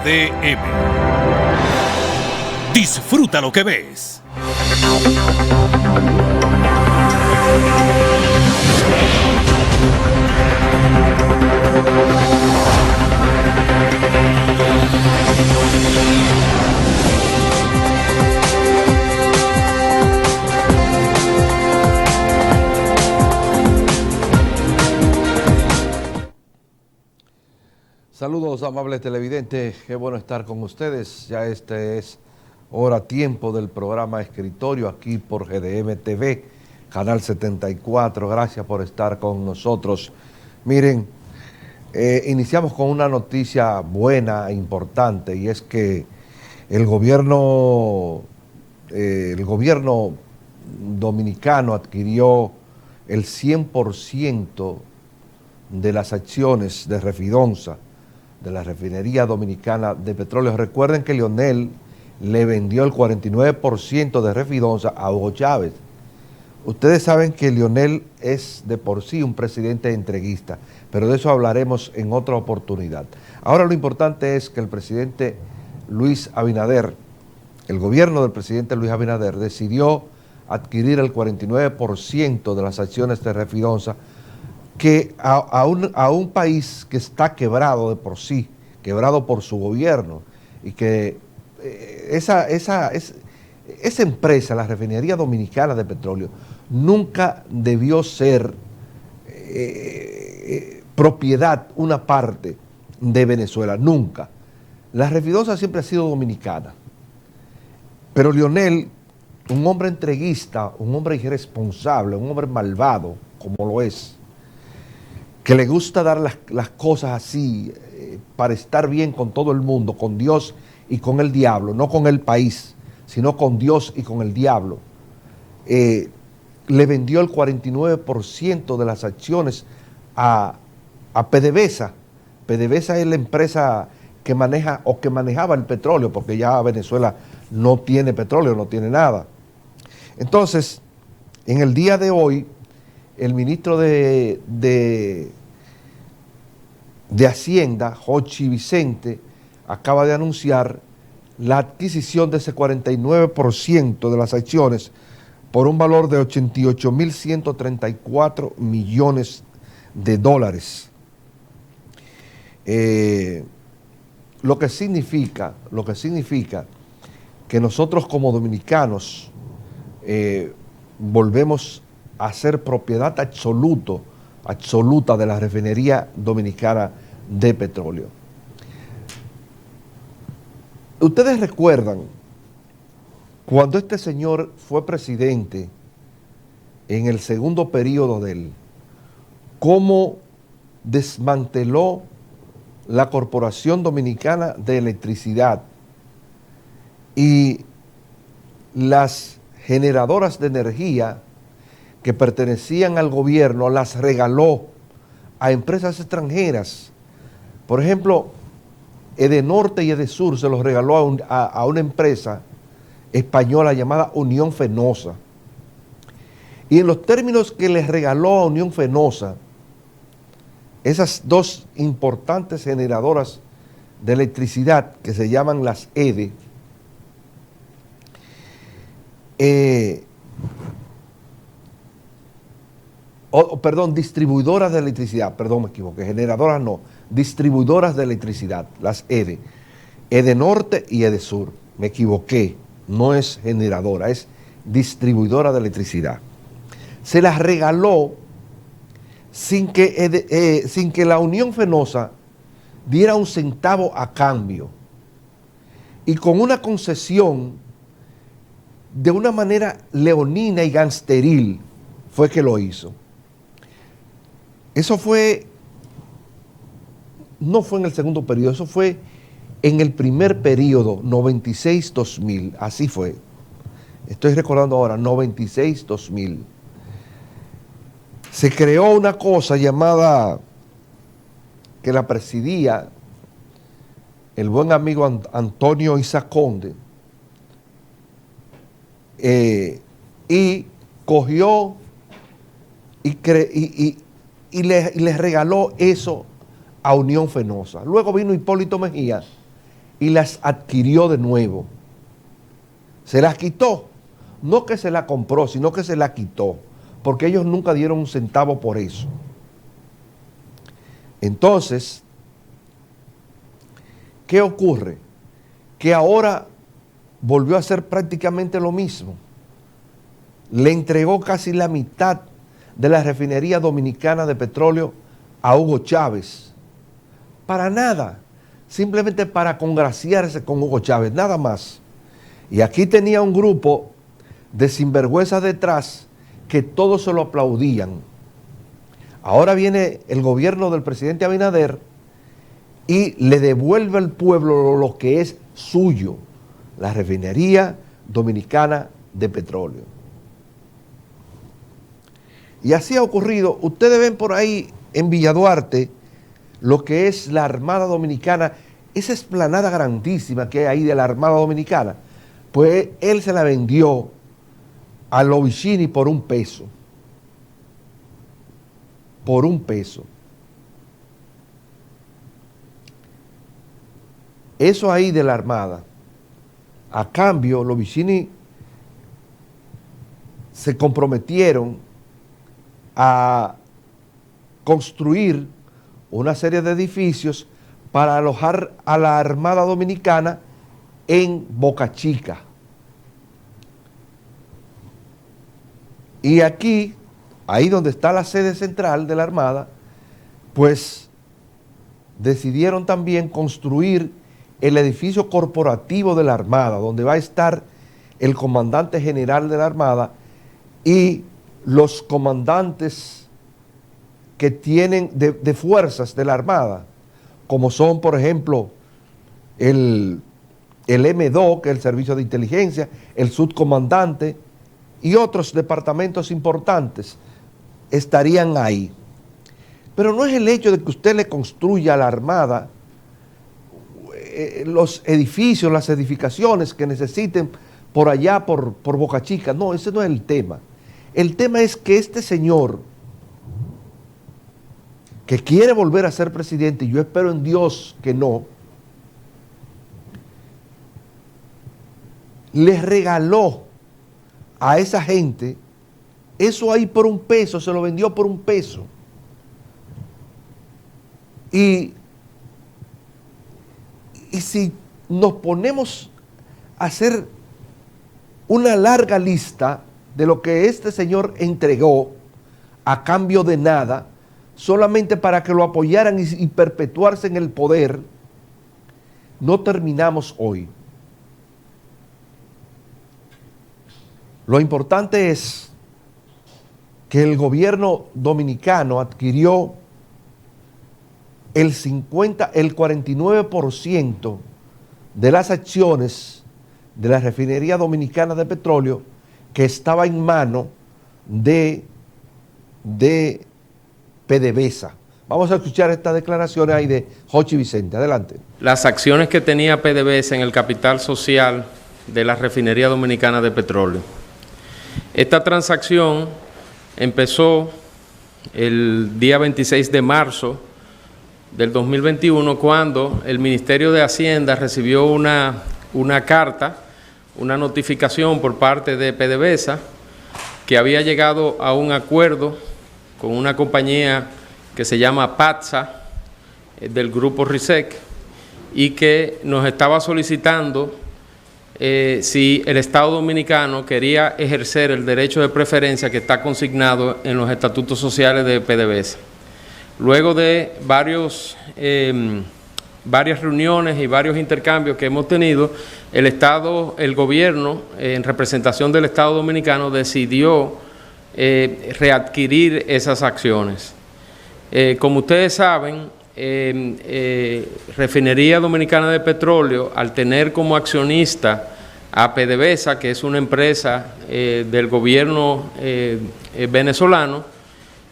RDM. Disfruta lo que ves. Saludos, amables televidentes, qué bueno estar con ustedes. Ya este es hora tiempo del programa Escritorio aquí por GDM TV, Canal 74. Gracias por estar con nosotros. Miren, iniciamos con una noticia buena e importante, y es que el gobierno dominicano adquirió el 100% de las acciones de Refidonza, de la Refinería Dominicana de Petróleo. Recuerden que Leonel le vendió el 49% de Refidonza a Hugo Chávez. Ustedes saben que Leonel es de por sí un presidente entreguista, pero de eso hablaremos en otra oportunidad. Ahora lo importante es que el presidente Luis Abinader, el gobierno del presidente Luis Abinader, decidió adquirir el 49% de las acciones de Refidonza, que a un país que está quebrado de por sí, quebrado por su gobierno, y que esa empresa, la Refinería Dominicana de Petróleo, nunca debió ser propiedad, una parte de Venezuela, nunca. La Refidonza siempre ha sido dominicana, pero Leonel, un hombre entreguista, un hombre irresponsable, un hombre malvado, como lo es, que le gusta dar las cosas así para estar bien con todo el mundo, con Dios y con el diablo, no con el país, sino con Dios y con el diablo. Le vendió el 49% de las acciones a PDVSA. PDVSA es la empresa que maneja o que manejaba el petróleo, porque ya Venezuela no tiene petróleo, no tiene nada. Entonces, en el día de hoy, el ministro de Hacienda, Jochi Vicente, acaba de anunciar la adquisición de ese 49% de las acciones por un valor de 88.134 millones de dólares. Lo que significa que nosotros como dominicanos volvemos a ser propiedad absoluta de la Refinería Dominicana de Petróleo. Ustedes recuerdan cuando este señor fue presidente en el segundo periodo de él, cómo desmanteló la Corporación Dominicana de Electricidad y las generadoras de energía que pertenecían al gobierno, las regaló a empresas extranjeras. Por ejemplo, Edenorte y Edesur se los regaló a una empresa española llamada Unión Fenosa. Y en los términos que les regaló a Unión Fenosa, esas dos importantes generadoras de electricidad que se llaman las EDE, distribuidoras de electricidad, me equivoqué, generadoras no, distribuidoras de electricidad, las EDE, Edenorte y Edesur, me equivoqué, no es generadora, es distribuidora de electricidad. Se las regaló sin que la Unión Fenosa diera un centavo a cambio, y con una concesión de una manera leonina y gangsteril fue que lo hizo. Eso no fue en el segundo periodo, eso fue en el primer periodo, 96-2000, así fue. Estoy recordando ahora, 96-2000. Se creó una cosa llamada, que la presidía el buen amigo Antonio Isaconde, y cogió y le regaló eso a Unión Fenosa. Luego vino Hipólito Mejía y las adquirió de nuevo. Se las quitó. No que se la compró, sino que se la quitó, porque ellos nunca dieron un centavo por eso. Entonces, ¿qué ocurre? Que ahora volvió a hacer prácticamente lo mismo. Le entregó casi la mitad de la refinería dominicana de petróleo a Hugo Chávez. Para nada, simplemente para congraciarse con Hugo Chávez, nada más. Y aquí tenía un grupo de sinvergüenzas detrás que todos se lo aplaudían. Ahora viene el gobierno del presidente Abinader y le devuelve al pueblo lo que es suyo, la refinería dominicana de petróleo. Y así ha ocurrido. Ustedes ven por ahí en Villa Duarte lo que es la Armada Dominicana, esa explanada grandísima que hay ahí de la Armada Dominicana, pues él se la vendió a Lovicini por $1. Por $1. Eso ahí de la Armada. A cambio, Lovicini se comprometieron a construir una serie de edificios para alojar a la Armada Dominicana en Boca Chica. Y aquí, ahí donde está la sede central de la Armada, pues decidieron también construir el edificio corporativo de la Armada, donde va a estar el comandante general de la Armada y los comandantes que tienen de fuerzas de la Armada, como son, por ejemplo, el M2, que es el Servicio de Inteligencia, el subcomandante y otros departamentos importantes estarían ahí. Pero no es el hecho de que usted le construya a la Armada los edificios, las edificaciones que necesiten por allá, por Boca Chica. No, ese no es el tema. El tema es que este señor, que quiere volver a ser presidente, y yo espero en Dios que no, les regaló a esa gente eso ahí por $1, se lo vendió por $1. Y si nos ponemos a hacer una larga lista de lo que este señor entregó a cambio de nada, solamente para que lo apoyaran y perpetuarse en el poder, no terminamos hoy. Lo importante es que el gobierno dominicano adquirió el 49% de las acciones de la refinería dominicana de petróleo que estaba en mano de PDVSA. Vamos a escuchar estas declaraciones ahí de Jochi Vicente. Adelante. Las acciones que tenía PDVSA en el capital social de la refinería dominicana de petróleo. Esta transacción empezó el día 26 de marzo del 2021, cuando el Ministerio de Hacienda recibió una carta, una notificación por parte de PDVSA, que había llegado a un acuerdo con una compañía que se llama PATSA, del grupo RISEC, y que nos estaba solicitando si el Estado Dominicano quería ejercer el derecho de preferencia que está consignado en los estatutos sociales de PDVSA. Luego de varias reuniones y varios intercambios que hemos tenido, el gobierno, en representación del Estado Dominicano, decidió readquirir esas acciones. Como ustedes saben, Refinería Dominicana de Petróleo, al tener como accionista a PDVSA, que es una empresa del gobierno venezolano,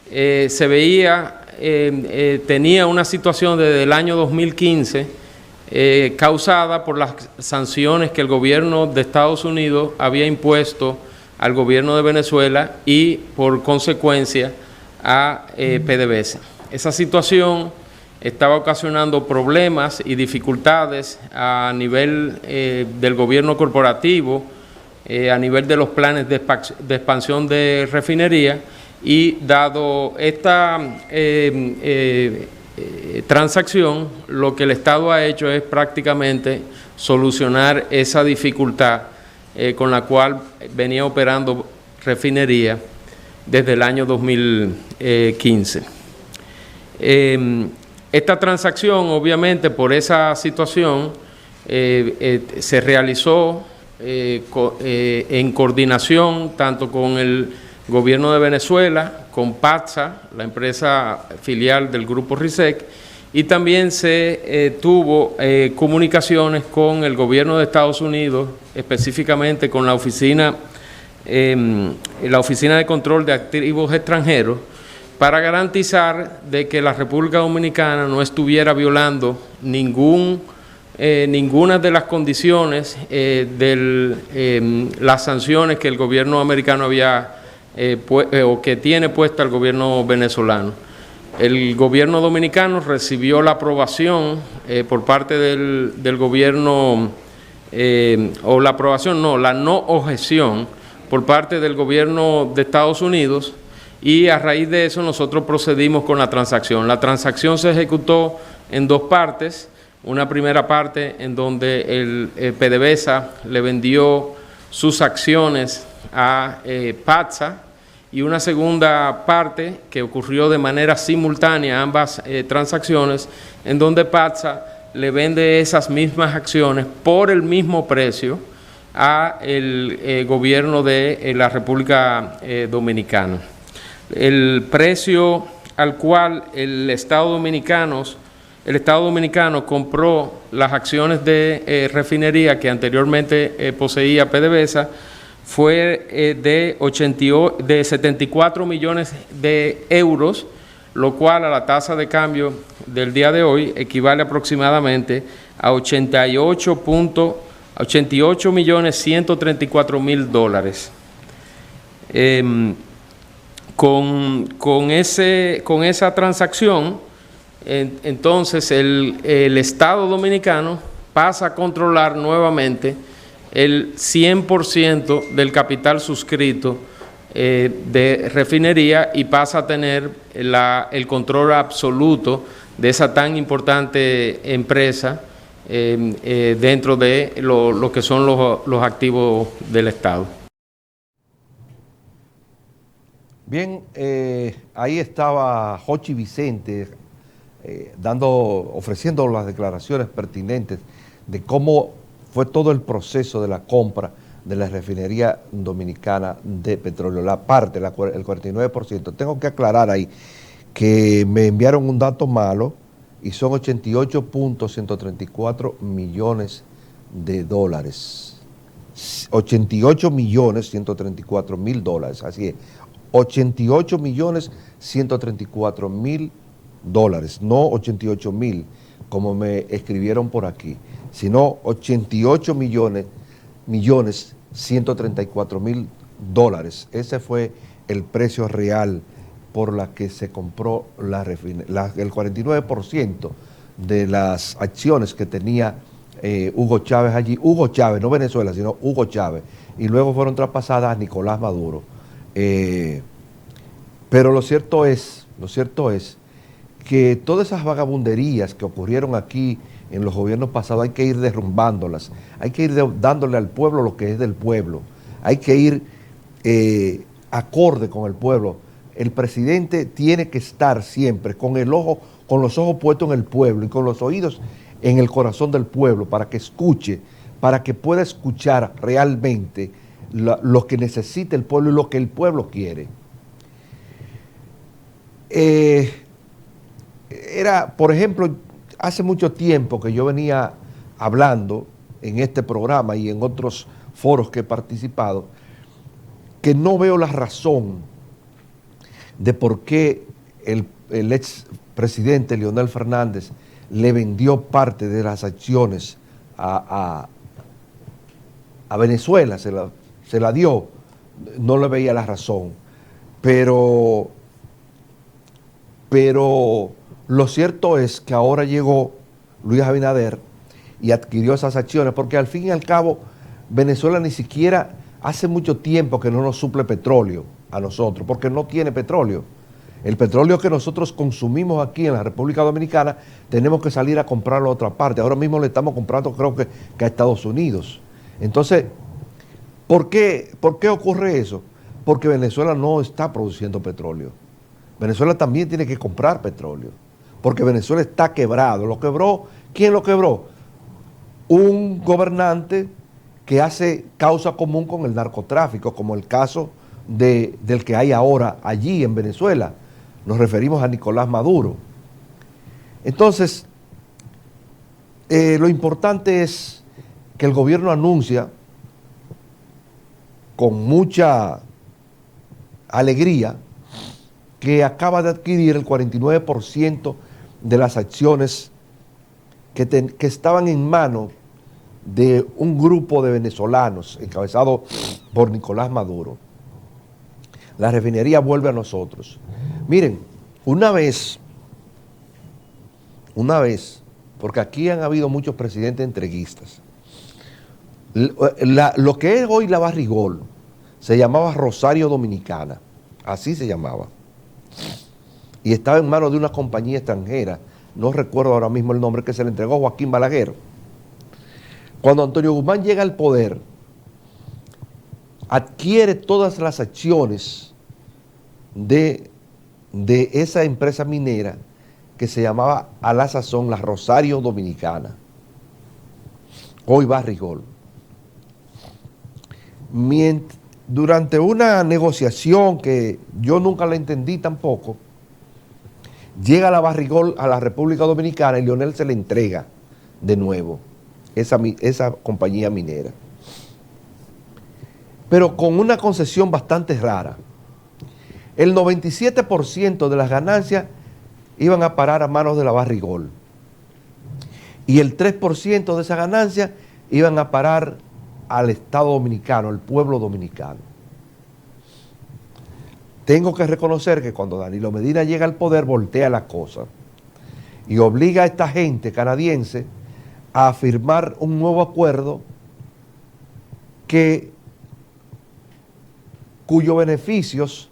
se veía, tenía una situación desde el año 2015 causada por las sanciones que el gobierno de Estados Unidos había impuesto al gobierno de Venezuela y por consecuencia a PDVSA. Esa situación estaba ocasionando problemas y dificultades a nivel del gobierno corporativo, a nivel de los planes de expansión de refinería, y dado esta transacción, lo que el Estado ha hecho es prácticamente solucionar esa dificultad con la cual venía operando refinería desde el año 2015. Esta transacción, obviamente, por esa situación, se realizó en coordinación tanto con el gobierno de Venezuela, con PATSA, la empresa filial del grupo RISEC, y también se tuvo comunicaciones con el gobierno de Estados Unidos, específicamente con la Oficina de Control de Activos Extranjeros, para garantizar de que la República Dominicana no estuviera violando ninguna de las condiciones de las sanciones que el gobierno americano había o que tiene puesta el gobierno venezolano. El gobierno dominicano recibió la aprobación por parte del gobierno, o la aprobación, no, la no objeción por parte del gobierno de Estados Unidos, y a raíz de eso nosotros procedimos con la transacción. La transacción se ejecutó en dos partes. Una primera parte en donde el PDVSA le vendió sus acciones a PATSA, y una segunda parte que ocurrió de manera simultánea, ambas transacciones, en donde PATSA le vende esas mismas acciones por el mismo precio a el gobierno de la República Dominicana. El precio al cual el Estado Dominicano compró las acciones de refinería que anteriormente poseía PDVSA fue de 74 millones de euros, lo cual a la tasa de cambio del día de hoy equivale aproximadamente a 88.134.000 dólares. Con esa transacción, entonces el Estado Dominicano pasa a controlar nuevamente el 100% del capital suscrito de refinería, y pasa a tener el control absoluto de esa tan importante empresa dentro de lo que son los activos del Estado. Bien, ahí estaba Jochi Vicente ofreciendo las declaraciones pertinentes de cómo fue todo el proceso de la compra de la refinería dominicana de petróleo, la parte, el 49%. Tengo que aclarar ahí que me enviaron un dato malo y son 88.134 millones de dólares. 88.134.000 dólares, así es. 88.134.000 dólares, no 88.000 como me escribieron por aquí, sino 88.134.000 dólares. Ese fue el precio real por la que se compró el 49% de las acciones que tenía Hugo Chávez allí. Hugo Chávez, no Venezuela, sino Hugo Chávez. Y luego fueron traspasadas a Nicolás Maduro. Pero lo cierto es que todas esas vagabunderías que ocurrieron aquí en los gobiernos pasados hay que ir derrumbándolas, hay que ir dándole al pueblo lo que es del pueblo, hay que ir acorde con el pueblo. El presidente tiene que estar siempre con los ojos puestos en el pueblo y con los oídos en el corazón del pueblo, para que escuche, para que pueda escuchar realmente lo que necesita el pueblo y lo que el pueblo quiere. Por ejemplo, hace mucho tiempo que yo venía hablando en este programa y en otros foros que he participado, que no veo la razón de por qué el ex presidente Leonel Fernández le vendió parte de las acciones a Venezuela, se la dio. No le veía la razón, pero Lo cierto es que ahora llegó Luis Abinader y adquirió esas acciones, porque al fin y al cabo Venezuela ni siquiera hace mucho tiempo que no nos suple petróleo a nosotros, porque no tiene petróleo. El petróleo que nosotros consumimos aquí en la República Dominicana tenemos que salir a comprarlo a otra parte. Ahora mismo le estamos comprando, creo que a Estados Unidos. Entonces, ¿por qué ocurre eso? Porque Venezuela no está produciendo petróleo. Venezuela también tiene que comprar petróleo, porque Venezuela está quebrado. ¿Lo quebró? ¿Quién lo quebró? Un gobernante que hace causa común con el narcotráfico, como el caso del que hay ahora allí en Venezuela. Nos referimos a Nicolás Maduro. Entonces, lo importante es que el gobierno anuncia con mucha alegría que acaba de adquirir el 49% de las acciones que estaban en manos de un grupo de venezolanos encabezado por Nicolás Maduro. La refinería vuelve a nosotros. Miren, una vez, porque aquí han habido muchos presidentes entreguistas, lo que es hoy la Barrigol se llamaba Rosario Dominicana, así se llamaba, y estaba en manos de una compañía extranjera, no recuerdo ahora mismo el nombre, que se le entregó a Joaquín Balaguer. Cuando Antonio Guzmán llega al poder, adquiere todas las acciones de esa empresa minera que se llamaba a la sazón la Rosario Dominicana, hoy Barrigol. Durante una negociación que yo nunca la entendí tampoco, llega la Barrigol a la República Dominicana y Leonel se le entrega de nuevo esa compañía minera, pero con una concesión bastante rara. El 97% de las ganancias iban a parar a manos de la Barrigol y el 3% de esa ganancia iban a parar al Estado dominicano, al pueblo dominicano. Tengo que reconocer que cuando Danilo Medina llega al poder, voltea la cosa y obliga a esta gente canadiense a firmar un nuevo acuerdo cuyos beneficios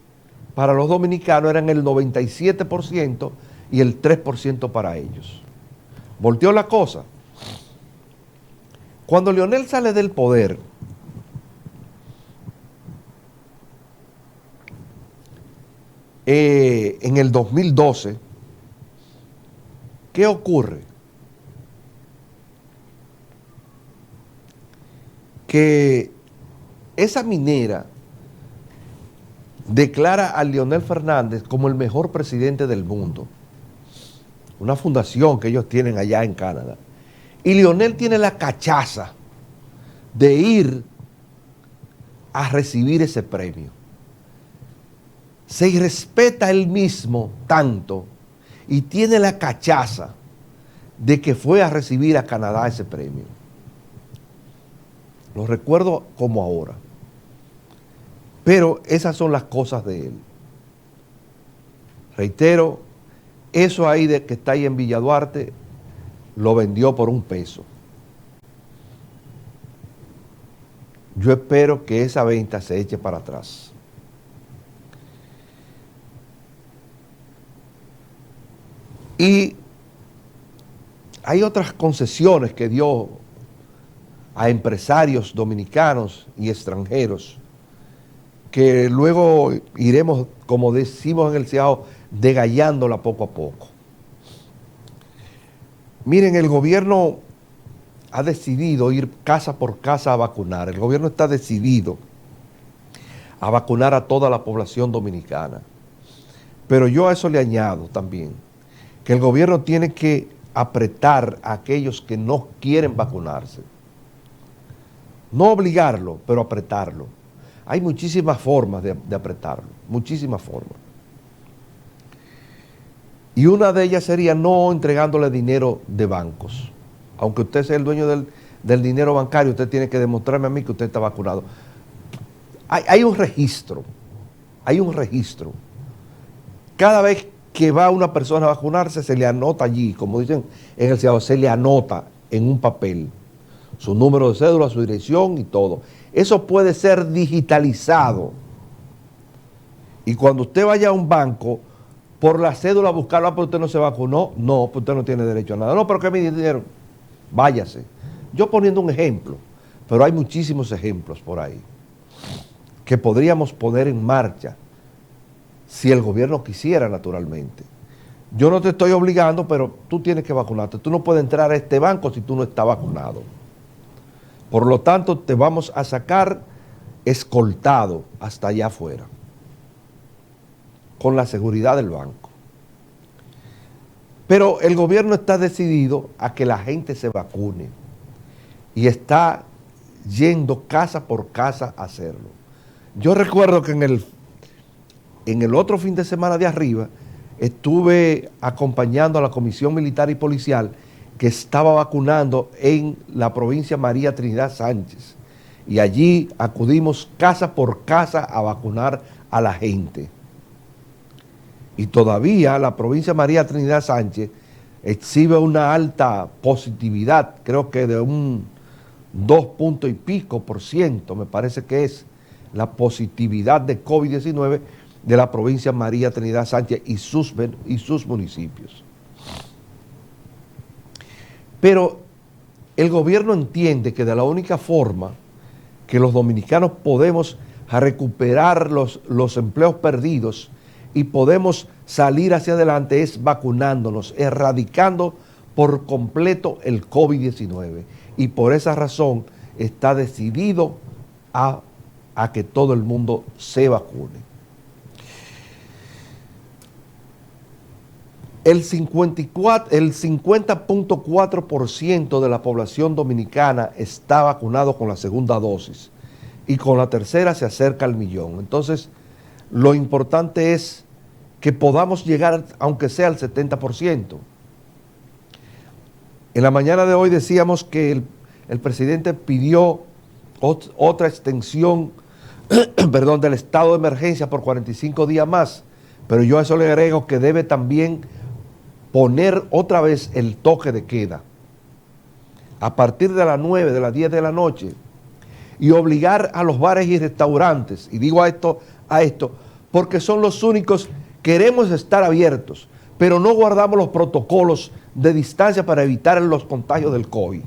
para los dominicanos eran el 97% y el 3% para ellos. Volteó la cosa. Cuando Leonel sale del poder, en el 2012, ¿qué ocurre? Que esa minera declara a Leonel Fernández como el mejor presidente del mundo. Una fundación que ellos tienen allá en Canadá. Y Leonel tiene la cachaza de ir a recibir ese premio. Se irrespeta él mismo tanto y tiene la cachaza de que fue a recibir a Canadá ese premio. Lo recuerdo como ahora. Pero esas son las cosas de él. Reitero, eso ahí que está ahí en Villa Duarte, lo vendió por $1. Yo espero que esa venta se eche para atrás. Y hay otras concesiones que dio a empresarios dominicanos y extranjeros que luego iremos, como decimos en el Ciao, degallándola poco a poco. Miren, el gobierno ha decidido ir casa por casa a vacunar. El gobierno está decidido a vacunar a toda la población dominicana. Pero yo a eso le añado también que el gobierno tiene que apretar a aquellos que no quieren vacunarse. No obligarlo, pero apretarlo. Hay muchísimas formas de apretarlo, muchísimas formas. Y una de ellas sería no entregándole dinero de bancos. Aunque usted sea el dueño del dinero bancario, usted tiene que demostrarme a mí que usted está vacunado. Hay un registro, Cada vez que va una persona a vacunarse, se le anota allí, como dicen en el Ciudad, se le anota en un papel su número de cédula, su dirección y todo. Eso puede ser digitalizado. Y cuando usted vaya a un banco, por la cédula buscarla, pero usted no se vacunó, no, pues usted no tiene derecho a nada. No, pero ¿qué me dijeron? Váyase. Yo poniendo un ejemplo, pero hay muchísimos ejemplos por ahí que podríamos poner en marcha si el gobierno quisiera, naturalmente. Yo no te estoy obligando, pero tú tienes que vacunarte. Tú no puedes entrar a este banco si tú no estás vacunado. Por lo tanto, te vamos a sacar escoltado hasta allá afuera, con la seguridad del banco. Pero el gobierno está decidido a que la gente se vacune y está yendo casa por casa a hacerlo. Yo recuerdo que en el otro fin de semana de arriba estuve acompañando a la Comisión Militar y Policial que estaba vacunando en la provincia María Trinidad Sánchez. Y allí acudimos casa por casa a vacunar a la gente. Y todavía la provincia María Trinidad Sánchez exhibe una alta positividad, creo que de un 2 punto y pico %, me parece que es la positividad de COVID-19 de la provincia María Trinidad Sánchez y sus municipios. Pero el gobierno entiende que de la única forma que los dominicanos podemos recuperar los empleos perdidos y podemos salir hacia adelante es vacunándonos, erradicando por completo el COVID-19. Y por esa razón está decidido a que todo el mundo se vacune. El 50.4% de la población dominicana está vacunado con la segunda dosis y con la tercera se acerca al 1.000.000. Entonces, lo importante es que podamos llegar, aunque sea al 70%. En la mañana de hoy decíamos que el presidente pidió otra extensión del estado de emergencia por 45 días más, pero yo a eso le agrego que debe también poner otra vez el toque de queda a partir de las 9, de las 10 de la noche y obligar a los bares y restaurantes, y digo a esto porque son los únicos. Queremos estar abiertos, pero no guardamos los protocolos de distancia para evitar los contagios del COVID.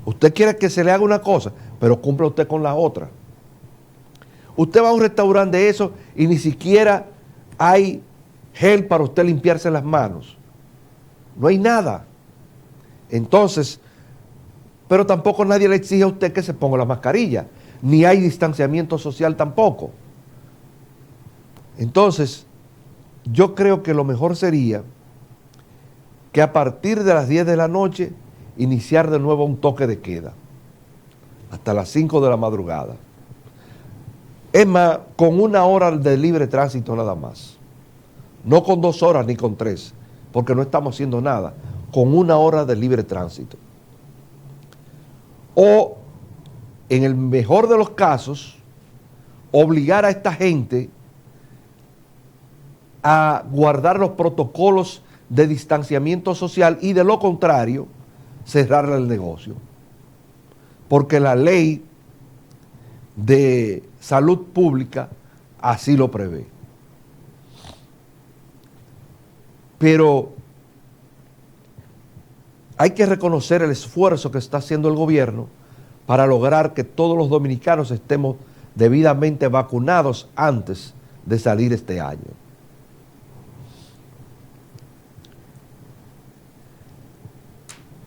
Usted quiere que se le haga una cosa, pero cumpla usted con la otra. Usted va a un restaurante de eso y ni siquiera hay gel para usted limpiarse las manos. No hay nada. Entonces, pero tampoco nadie le exige a usted que se ponga la mascarilla, ni hay distanciamiento social tampoco. Entonces, yo creo que lo mejor sería que a partir de las 10 de la noche iniciar de nuevo un toque de queda hasta las 5 de la madrugada. Es más, con 1 hora de libre tránsito nada más. No con 2 horas ni con 3, porque no estamos haciendo nada. Con 1 hora de libre tránsito. O, en el mejor de los casos, obligar a esta gente a guardar los protocolos de distanciamiento social y, de lo contrario, cerrarle el negocio. Porque la ley de salud pública así lo prevé. Pero hay que reconocer el esfuerzo que está haciendo el gobierno para lograr que todos los dominicanos estemos debidamente vacunados antes de salir este año.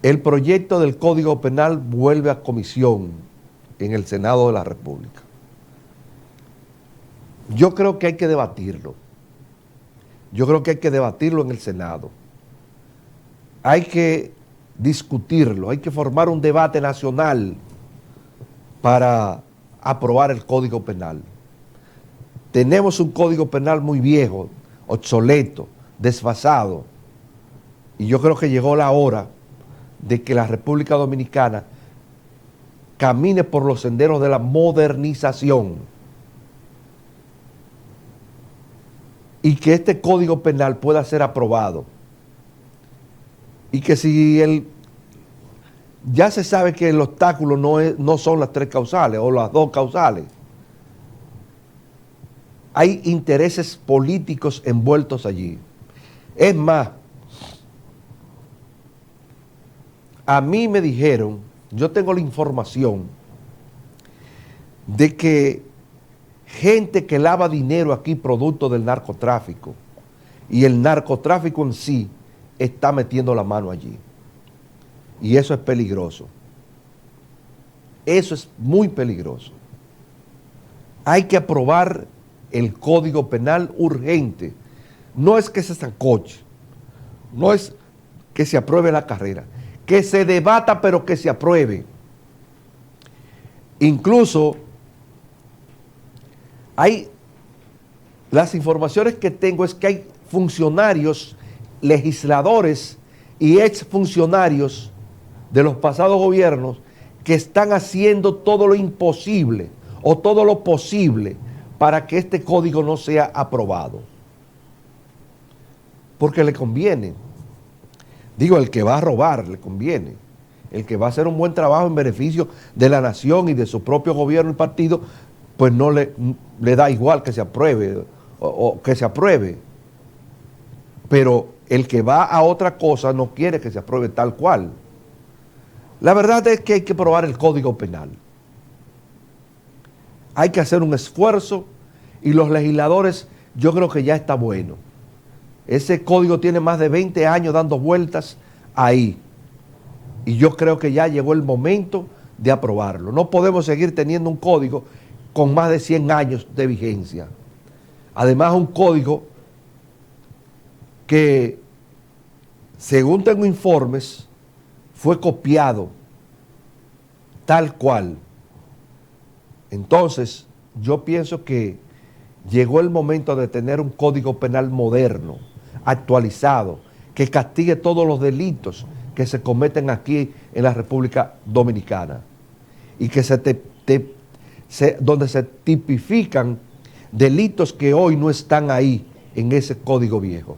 El proyecto del Código Penal vuelve a comisión en el Senado de la República. Yo creo que hay que debatirlo. Yo creo que hay que debatirlo en el Senado. Hay que discutirlo, hay que formar un debate nacional para aprobar el Código Penal. Tenemos un Código Penal muy viejo, obsoleto, desfasado, y yo creo que llegó la hora de que la República Dominicana camine por los senderos de la modernización. y que este Código Penal pueda ser aprobado. Y que si ya se sabe que el obstáculo no son las 3 causales o las 2 causales. Hay intereses políticos envueltos allí. Es más, a mí me dijeron, yo tengo la información de que gente que lava dinero aquí producto del narcotráfico y el narcotráfico en sí está metiendo la mano allí. Y eso es peligroso. Eso es muy peligroso. Hay que aprobar el Código Penal urgente. No es que se sancoche, no es que se apruebe la carrera, que se debata pero que se apruebe. Incluso las informaciones que tengo es que hay funcionarios, legisladores y exfuncionarios de los pasados gobiernos que están haciendo todo lo imposible o todo lo posible para que este código no sea aprobado. Porque le conviene. Digo, el que va a robar le conviene. El que va a hacer un buen trabajo en beneficio de la nación y de su propio gobierno y partido, pues no le da igual que se apruebe o que se apruebe. Pero el que va a otra cosa no quiere que se apruebe tal cual. La verdad es que hay que aprobar el Código Penal. Hay que hacer un esfuerzo y los legisladores, yo creo que ya está bueno. Ese código tiene más de 20 años dando vueltas ahí. Y yo creo que ya llegó el momento de aprobarlo. No podemos seguir teniendo un código con más de 100 años de vigencia. Además, un código que, según tengo informes, fue copiado tal cual. Entonces, yo pienso que llegó el momento de tener un código penal moderno, actualizado, que castigue todos los delitos que se cometen aquí en la República Dominicana y que donde se tipifican delitos que hoy no están ahí en ese código viejo.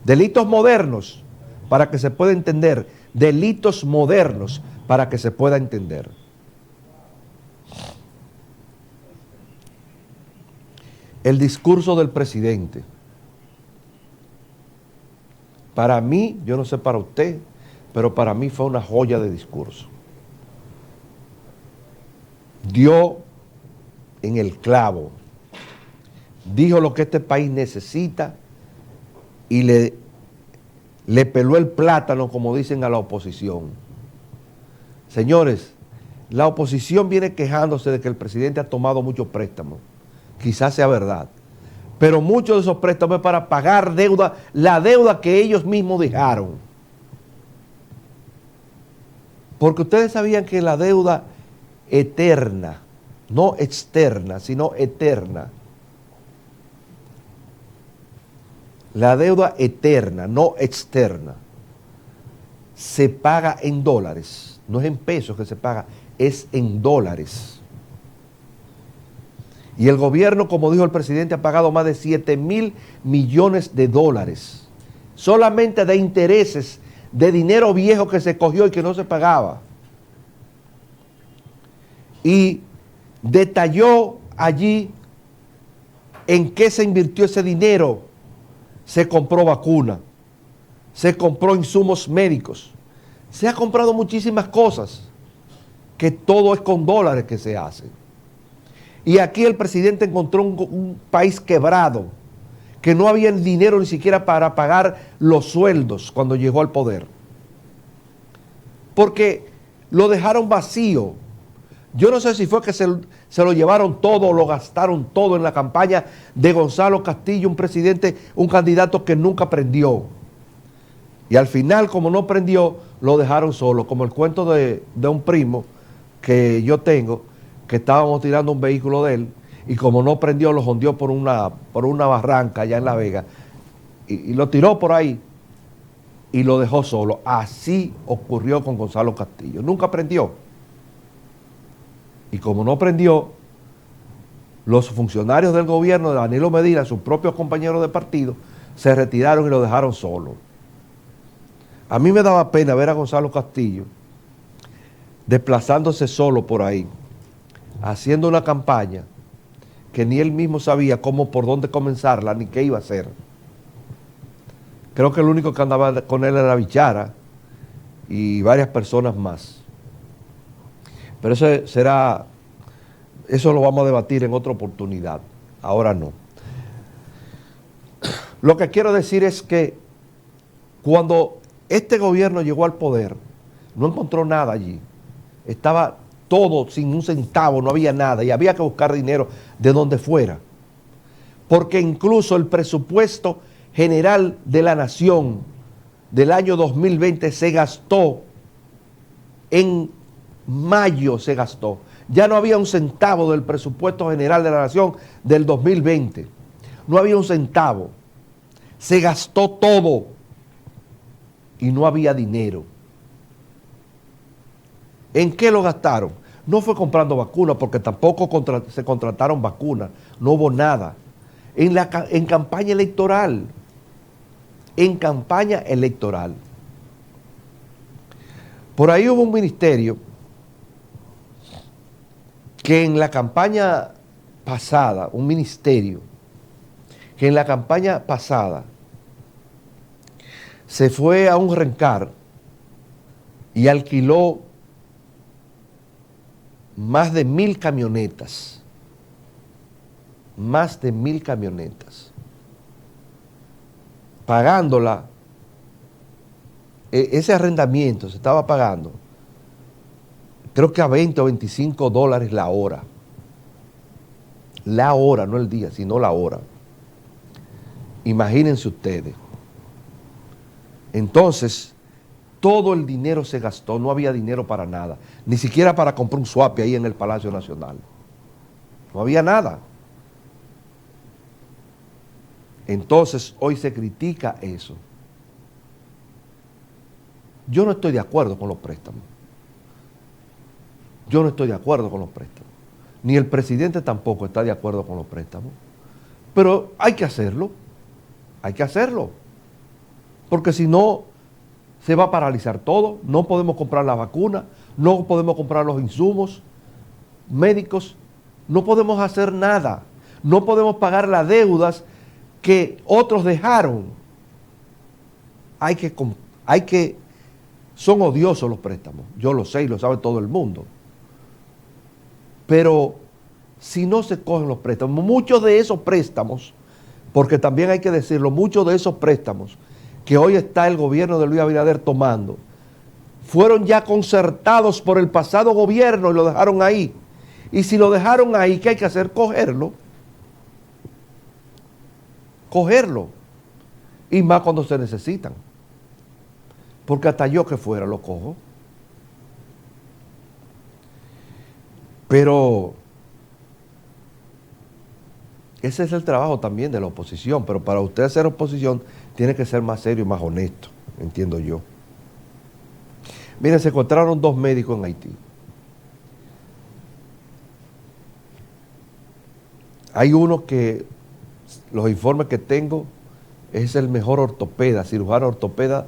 Delitos modernos, para que se pueda entender, delitos modernos, para que se pueda entender. El discurso del presidente, para mí, yo no sé para usted, pero para mí fue una joya de discurso. Dio en el clavo, dijo lo que este país necesita y le peló el plátano, como dicen a la oposición. Señores, la oposición viene quejándose de que el presidente ha tomado muchos préstamos. Quizás sea verdad, pero muchos de esos préstamos es para pagar deuda, la deuda que ellos mismos dejaron. Porque ustedes sabían que la deuda eterna, no externa, sino eterna, la deuda eterna, no externa, se paga en dólares, no es en pesos que se paga, es en dólares. Y el gobierno, como dijo el presidente, ha pagado más de 7,000 millones de dólares, solamente de intereses, de dinero viejo que se cogió y que no se pagaba. Y detalló allí en qué se invirtió ese dinero. Se compró vacuna, se compró insumos médicos, se ha comprado muchísimas cosas, que todo es con dólares que se hace. Y aquí el presidente encontró un país quebrado, que no había dinero ni siquiera para pagar los sueldos cuando llegó al poder. Porque lo dejaron vacío. Yo no sé si fue que se lo llevaron todo o lo gastaron todo en la campaña de Gonzalo Castillo, un presidente, un candidato que nunca prendió. Y al final, como no prendió, lo dejaron solo, como el cuento de un primo que yo tengo, que estábamos tirando un vehículo de él, y como no prendió, lo jondeó por una barranca allá en La Vega, y lo tiró por ahí, y lo dejó solo. Así ocurrió con Gonzalo Castillo. Nunca prendió. Y como no prendió, Los funcionarios del gobierno de Danilo Medina, sus propios compañeros de partido, se retiraron y lo dejaron solo. A mí me daba pena ver a Gonzalo Castillo desplazándose solo por ahí, haciendo una campaña que ni él mismo sabía cómo, por dónde comenzarla, ni qué iba a hacer. Creo que el único que andaba con él era Bichara y varias personas más. Pero eso lo vamos a debatir en otra oportunidad, ahora no. Lo que quiero decir es que cuando este gobierno llegó al poder, no encontró nada allí. Estaba todo sin un centavo, no había nada y había que buscar dinero de donde fuera. Porque incluso el presupuesto general de la nación del año 2020 se gastó, en mayo se gastó. Ya no había un centavo del presupuesto general de la nación del 2020. No había un centavo. Se gastó todo y no había dinero. ¿En qué lo gastaron? No fue comprando vacunas, porque tampoco se contrataron vacunas, no hubo nada. En campaña electoral, en campaña electoral. Por ahí hubo un ministerio que en la campaña pasada, se fue a un rencar y alquiló más de 1,000 camionetas, pagándola, ese arrendamiento se estaba pagando, creo que a 20 o 25 dólares la hora, no el día, sino la hora. Imagínense ustedes. Entonces, todo el dinero se gastó, no había dinero para nada, ni siquiera para comprar un suape ahí en el Palacio Nacional. No había nada. Entonces, hoy se critica eso. Yo no estoy de acuerdo con los préstamos. Ni el presidente tampoco está de acuerdo con los préstamos. Pero hay que hacerlo. Porque si no, se va a paralizar todo. No podemos comprar la vacuna, no podemos comprar los insumos médicos, no podemos hacer nada. No podemos pagar las deudas que otros dejaron. Son odiosos los préstamos, yo lo sé y lo sabe todo el mundo. Pero si no se cogen los préstamos, muchos de esos préstamos, porque también hay que decirlo, muchos de esos préstamos que hoy está el gobierno de Luis Abinader tomando, fueron ya concertados por el pasado gobierno y lo dejaron ahí. Y si lo dejaron ahí, ¿qué hay que hacer? Cogerlo. Y más cuando se necesitan. Porque hasta yo que fuera lo cojo. Pero ese es el trabajo también de la oposición. Pero para usted ser oposición tiene que ser más serio y más honesto, entiendo yo. Miren, se encontraron 2 médicos en Haití. Hay uno que, los informes que tengo, es el mejor ortopeda, cirujano ortopeda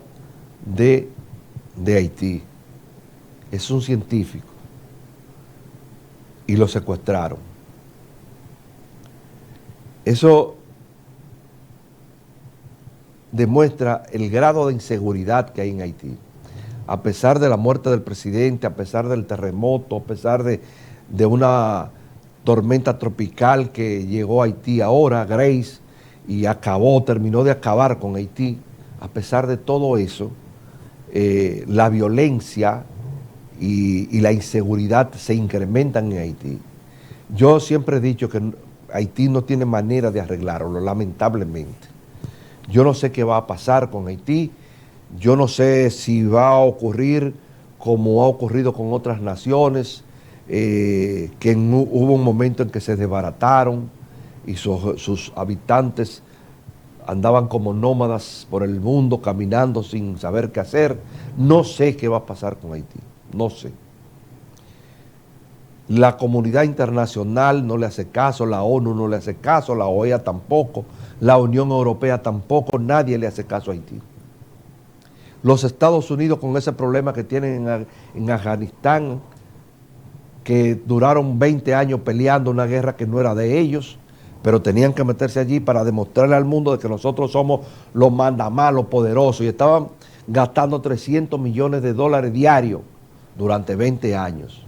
de Haití. Es un científico. Y lo secuestraron. Eso demuestra el grado de inseguridad que hay en Haití. A pesar de la muerte del presidente, a pesar del terremoto, a pesar de una tormenta tropical que llegó a Haití ahora, Grace, y terminó de acabar con Haití, a pesar de todo eso, la violencia y la inseguridad se incrementan en Haití. Yo siempre he dicho que Haití no tiene manera de arreglarlo, lamentablemente. Yo no sé qué va a pasar con Haití, yo no sé si va a ocurrir como ha ocurrido con otras naciones, hubo un momento en que se desbarataron y sus habitantes andaban como nómadas por el mundo, caminando sin saber qué hacer. No sé qué va a pasar con Haití, no sé. La comunidad internacional no le hace caso, la ONU no le hace caso, la OEA tampoco, la Unión Europea tampoco, nadie le hace caso a Haití. Los Estados Unidos, con ese problema que tienen en Afganistán, que duraron 20 años peleando una guerra que no era de ellos, pero tenían que meterse allí para demostrarle al mundo de que nosotros somos los mandamás, los poderosos, y estaban gastando 300 millones de dólares diarios durante 20 años.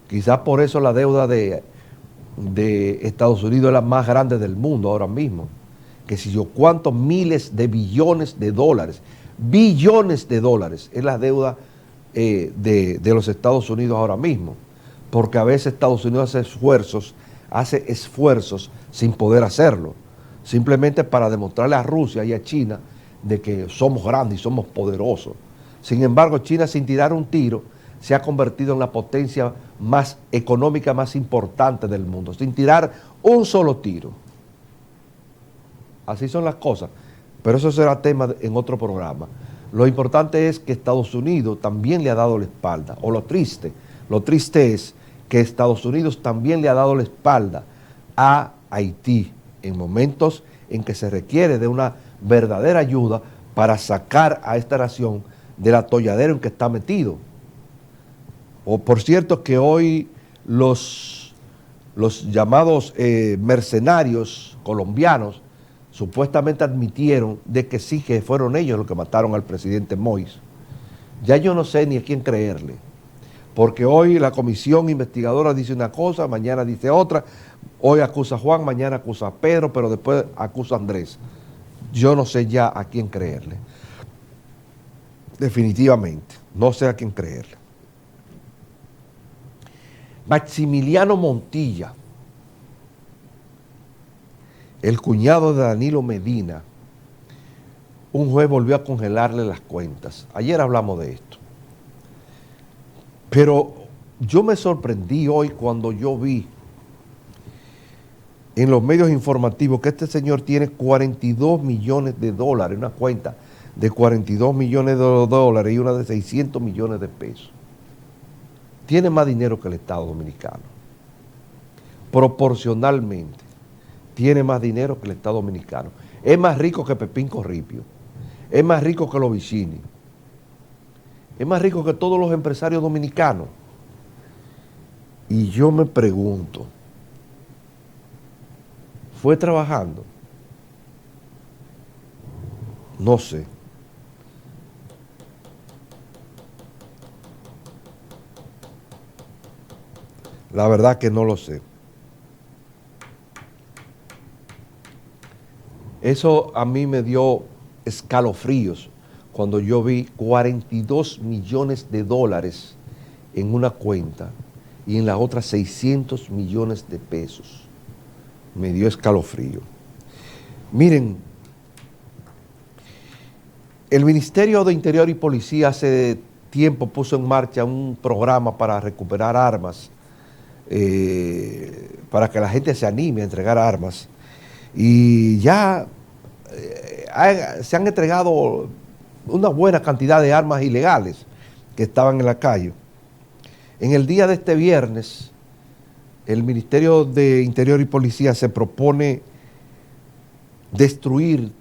Quizás por eso la deuda de Estados Unidos es la más grande del mundo ahora mismo, que si yo cuántos miles de billones de dólares es la deuda de los Estados Unidos ahora mismo, porque a veces Estados Unidos hace esfuerzos sin poder hacerlo, simplemente para demostrarle a Rusia y a China de que somos grandes y somos poderosos. Sin embargo, China, sin tirar un tiro, se ha convertido en la potencia más económica, más importante del mundo, sin tirar un solo tiro. Así son las cosas, pero eso será tema en otro programa. Lo importante es que Estados Unidos también le ha dado la espalda, o lo triste es que Estados Unidos también le ha dado la espalda a Haití en momentos en que se requiere de una verdadera ayuda para sacar a esta nación del atolladero en que está metido. O por cierto que hoy los llamados mercenarios colombianos supuestamente admitieron de que sí, que fueron ellos los que mataron al presidente Moïse. Ya yo no sé ni a quién creerle, porque hoy la comisión investigadora dice una cosa, mañana dice otra, hoy acusa a Juan, mañana acusa a Pedro, pero después acusa a Andrés. Yo no sé ya a quién creerle. Definitivamente, no sé a quién creerle. Maximiliano Montilla, el cuñado de Danilo Medina, un juez volvió a congelarle las cuentas. Ayer hablamos de esto. Pero yo me sorprendí hoy cuando yo vi en los medios informativos que este señor tiene 42 millones de dólares, una cuenta de 42 millones de dólares y una de 600 millones de pesos. Tiene más dinero que el Estado Dominicano. Proporcionalmente, tiene más dinero que el Estado Dominicano. Es más rico que Pepín Corripio. Es más rico que los Vicini. Es más rico que todos los empresarios dominicanos. Y yo me pregunto, ¿fue trabajando? No sé. La verdad que no lo sé. Eso a mí me dio escalofríos cuando yo vi 42 millones de dólares en una cuenta y en la otra 600 millones de pesos. Me dio escalofrío. Miren, el Ministerio de Interior y Policía hace tiempo puso en marcha un programa para recuperar armas, para que la gente se anime a entregar armas. Y ya se han entregado una buena cantidad de armas ilegales que estaban en la calle. En el día de este viernes, el Ministerio de Interior y Policía se propone destruir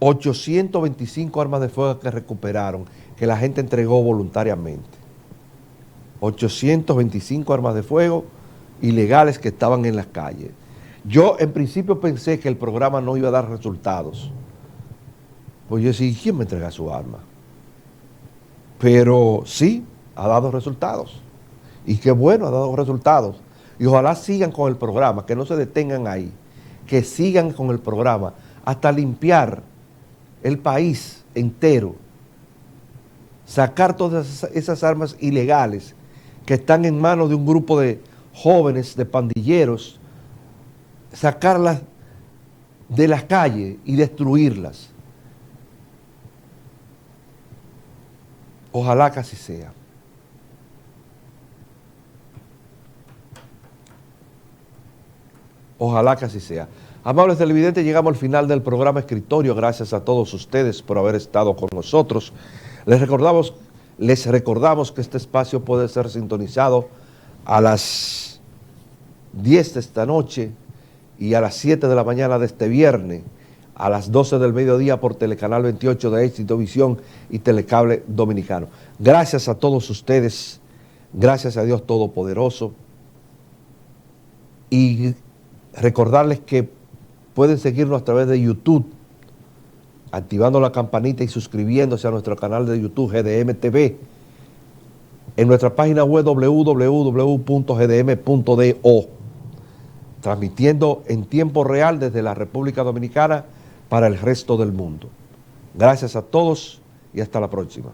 825 armas de fuego que recuperaron, que la gente entregó voluntariamente. 825 armas de fuego ilegales que estaban en las calles. Yo en principio pensé que el programa no iba a dar resultados. Pues yo decía, ¿quién me entrega su arma? Pero sí, ha dado resultados. Y qué bueno, ha dado resultados. Y ojalá sigan con el programa, que no se detengan ahí, que sigan con el programa hasta limpiar el país entero, sacar todas esas armas ilegales que están en manos de un grupo de jóvenes, de pandilleros, sacarlas de las calles y destruirlas. Ojalá que así sea. Ojalá que así sea. Amables televidentes, llegamos al final del programa Escritorio. Gracias a todos ustedes por haber estado con nosotros. Les recordamos Les recordamos que este espacio puede ser sintonizado a las 10 de esta noche y a las 7 de la mañana de este viernes, a las 12 del mediodía por Telecanal 28 de Éxito Visión y Telecable Dominicano. Gracias a todos ustedes, gracias a Dios Todopoderoso, y recordarles que pueden seguirnos a través de YouTube, activando la campanita y suscribiéndose a nuestro canal de YouTube GDM TV, en nuestra página web www.gdm.do, transmitiendo en tiempo real desde la República Dominicana para el resto del mundo. Gracias a todos y hasta la próxima.